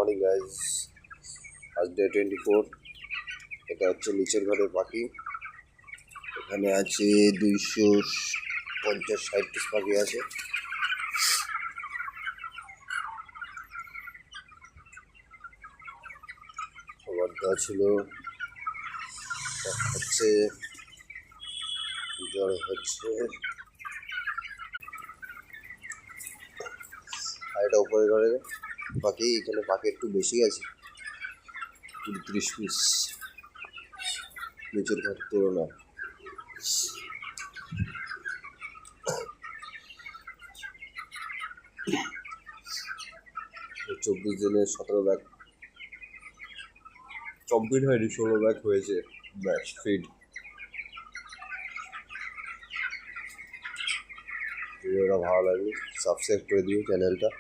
Morning guys. আজ day 24। এটা হচ্ছে নিচের ঘরের পাখি। এখানে আছে 250-60 পিস পাখি আছে। খাবার দেওয়া ছিল, হচ্ছে জ্বর হচ্ছে। আর এটা উপরে ঘরে পাখি, এখানে পাখি একটু বেশি আছে, 30 পিস নিচের ঘর তুলনায়। 24 দিনে 17 ব্যাগ কমপ্লিট হয়নি, 16 ব্যাগ হয়েছে ব্যাস ফিড। ভিডিওটা ভালো লাগলে সাবস্ক্রাইব করে দিও চ্যানেলটা।